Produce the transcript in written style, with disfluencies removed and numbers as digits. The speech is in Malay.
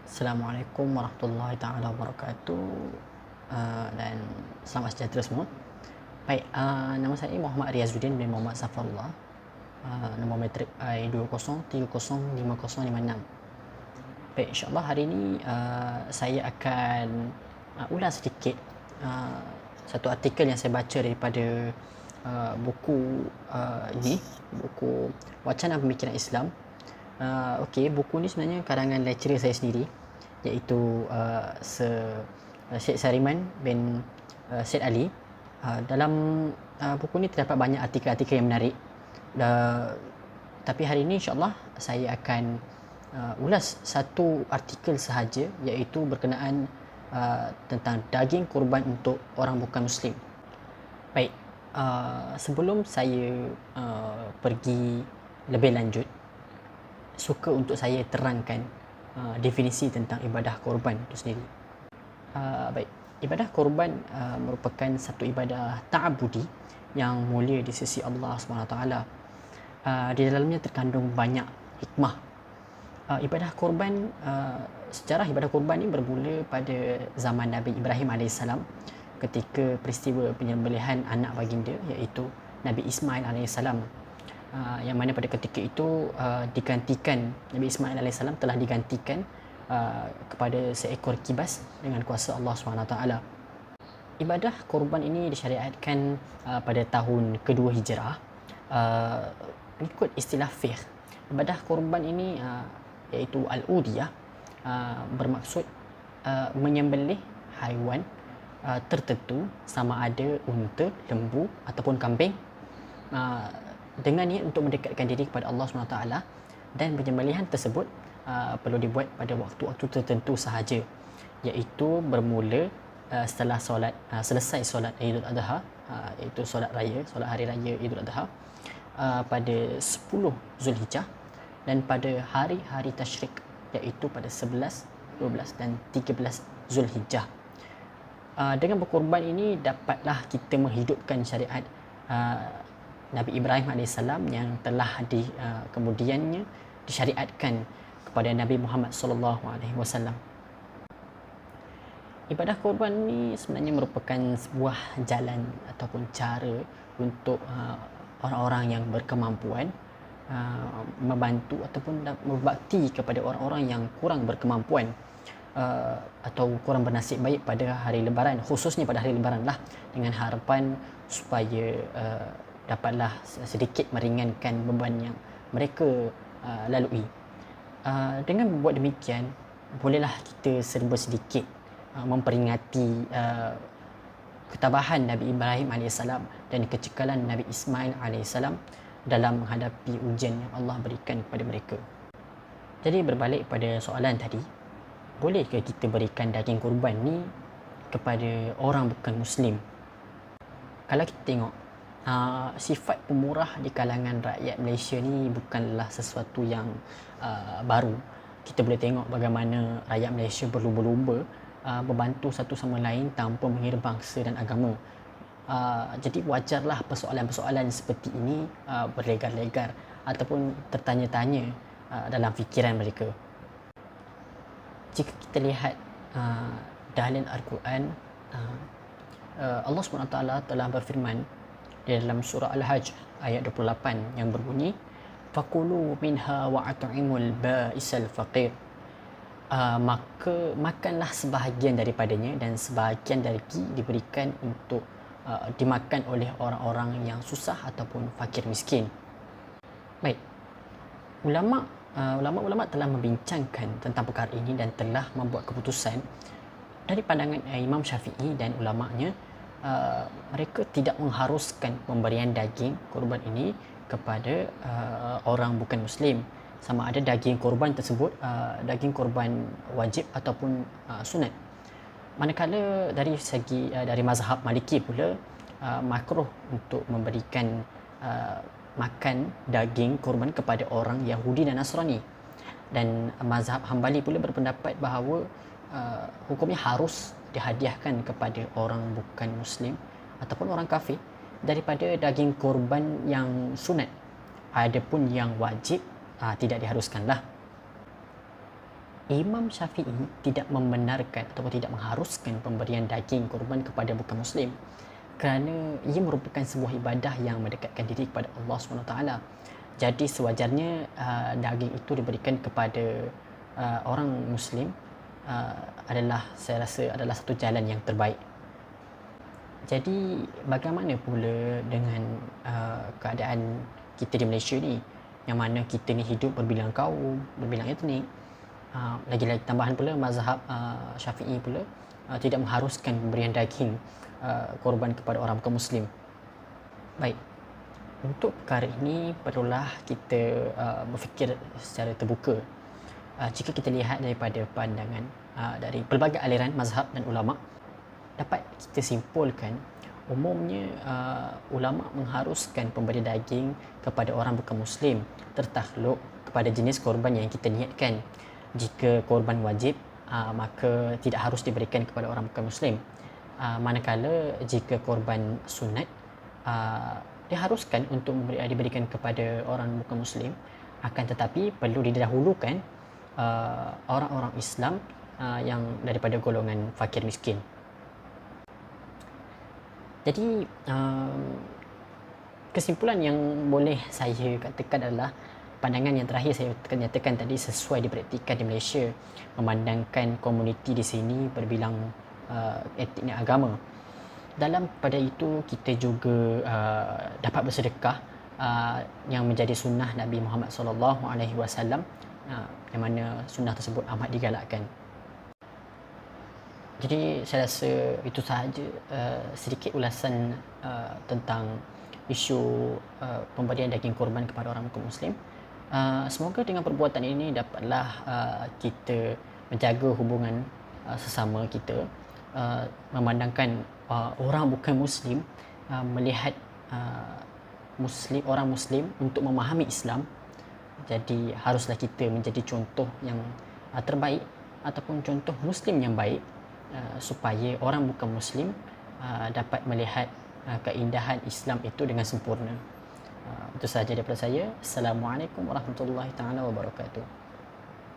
Assalamualaikum warahmatullahi taala wabarakatuh, dan selamat sejahtera semua. Baik, nama saya Muhammad Riazuddin bin Muhammad Safarullah. Nombor matrik I20305056. Baik, insyaAllah hari ini saya akan ulas sedikit satu artikel yang saya baca daripada buku ini, buku Wacana Pemikiran Islam. Okey, buku ni sebenarnya karangan lecturer saya sendiri, iaitu Syed Sariman bin Syed Ali. Dalam buku ni terdapat banyak artikel-artikel yang menarik. Tapi hari ini insyaAllah saya akan ulas satu artikel sahaja, iaitu berkenaan tentang daging kurban untuk orang bukan Muslim. Baik, sebelum saya pergi lebih lanjut, suka untuk saya terangkan definisi tentang ibadah korban itu sendiri. Baik, ibadah korban merupakan satu ibadah ta'abudi yang mulia di sisi Allah SWT. Di dalamnya terkandung banyak hikmah. Ibadah korban, sejarah ibadah korban ini bermula pada zaman Nabi Ibrahim AS, ketika peristiwa penyembelihan anak baginda, iaitu Nabi Ismail AS, yang mana pada ketika itu digantikan, Nabi Ismail AS telah digantikan kepada seekor kibas dengan kuasa Allah SWT. Ibadah korban ini disyariatkan pada tahun kedua hijrah. Ikut istilah fiqh, ibadah korban ini iaitu al-udiyah, bermaksud menyembelih haiwan tertentu, sama ada unta, lembu ataupun kambing, dengan niat untuk mendekatkan diri kepada Allah SWT, dan penyembelihan tersebut perlu dibuat pada waktu-waktu tertentu sahaja, iaitu bermula setelah selesai solat Idul Adha, iaitu solat hari raya Idul Adha, pada 10 Zulhijjah, dan pada hari-hari tasyrik, iaitu pada 11, 12 dan 13 Zulhijjah. Dengan berkorban ini dapatlah kita menghidupkan syariat Nabi Ibrahim AS yang telah kemudiannya disyariatkan kepada Nabi Muhammad SAW. Ibadah korban ini sebenarnya merupakan sebuah jalan ataupun cara untuk orang-orang yang berkemampuan membantu ataupun berbakti kepada orang-orang yang kurang berkemampuan atau kurang bernasib baik pada hari Lebaran, khususnya pada hari Lebaran lah, dengan harapan supaya dapatlah sedikit meringankan beban yang mereka lalui. Dengan membuat demikian, bolehlah kita serba sedikit memperingati ketabahan Nabi Ibrahim AS dan kecekalan Nabi Ismail AS dalam menghadapi ujian yang Allah berikan kepada mereka. Jadi berbalik pada soalan tadi, bolehkah kita berikan daging kurban ni kepada orang bukan Muslim? Kalau kita tengok, sifat pemurah di kalangan rakyat Malaysia ni bukanlah sesuatu yang baru. Kita boleh tengok bagaimana rakyat Malaysia berlumba-lumba membantu satu sama lain tanpa mengira bangsa dan agama. Jadi wajarlah persoalan-persoalan seperti ini berlegar-legar ataupun tertanya-tanya dalam fikiran mereka. Jika kita lihat dalil Al-Quran, Allah SWT telah berfirman di dalam surah Al-Hajj ayat 28 yang berbunyi, fakulu minha wa at'imul ba'isal faqir. Maka makanlah sebahagian daripadanya, dan sebahagian lagi diberikan untuk dimakan oleh orang-orang yang susah ataupun fakir miskin. Baik, ulama-ulama telah membincangkan tentang perkara ini dan telah membuat keputusan dari pandangan Imam Syafi'i dan ulama'nya. Mereka tidak mengharuskan pemberian daging korban ini kepada orang bukan Muslim, sama ada daging korban tersebut daging korban wajib ataupun sunat. Manakala dari segi dari mazhab Maliki pula, makruh untuk memberikan makan daging korban kepada orang Yahudi dan Nasrani, dan mazhab Hambali pula berpendapat bahawa hukumnya harus dihadiahkan kepada orang bukan Muslim ataupun orang kafir daripada daging korban yang sunat. Adapun yang wajib tidak diharuskanlah. Imam Syafi'i tidak membenarkan ataupun tidak mengharuskan pemberian daging kurban kepada bukan Muslim, kerana ia merupakan sebuah ibadah yang mendekatkan diri kepada Allah SWT. Jadi sewajarnya daging itu diberikan kepada orang Muslim adalah, saya rasa, adalah satu jalan yang terbaik. Jadi bagaimana pula dengan keadaan kita di Malaysia ni, yang mana kita ni hidup berbilang kaum, berbilang etnik. Lagi-lagi tambahan pula mazhab Syafi'i pula tidak mengharuskan pemberian daging korban kepada orang bukan Muslim. Baik, untuk perkara ini perlulah kita berfikir secara terbuka. Jika kita lihat daripada pandangan dari pelbagai aliran mazhab dan ulama', dapat kita simpulkan umumnya ulama' mengharuskan pemberian daging kepada orang bukan Muslim tertakluk kepada jenis korban yang kita niatkan. Jika korban wajib, maka tidak harus diberikan kepada orang bukan Muslim. Manakala jika korban sunat, diharuskan untuk diberikan kepada orang bukan Muslim, akan tetapi perlu didahulukan orang-orang Islam yang daripada golongan fakir miskin. Jadi kesimpulan yang boleh saya katakan adalah pandangan yang terakhir saya nyatakan tadi sesuai dipraktikkan di Malaysia, memandangkan komuniti di sini berbilang etnik agama. Dalam pada itu kita juga dapat bersedekah yang menjadi sunnah Nabi Muhammad SAW, yang mana sunnah tersebut amat digalakkan. Jadi saya rasa itu sahaja sedikit ulasan tentang isu pemberian daging korban kepada orang bukan Muslim. Semoga dengan perbuatan ini dapatlah kita menjaga hubungan sesama kita, memandangkan orang bukan Muslim melihat orang Muslim untuk memahami Islam. Jadi haruslah kita menjadi contoh yang terbaik ataupun contoh Muslim yang baik, supaya orang bukan Muslim dapat melihat keindahan Islam itu dengan sempurna. Itu sahaja daripada saya. Assalamualaikum warahmatullahi taala wabarakatuh.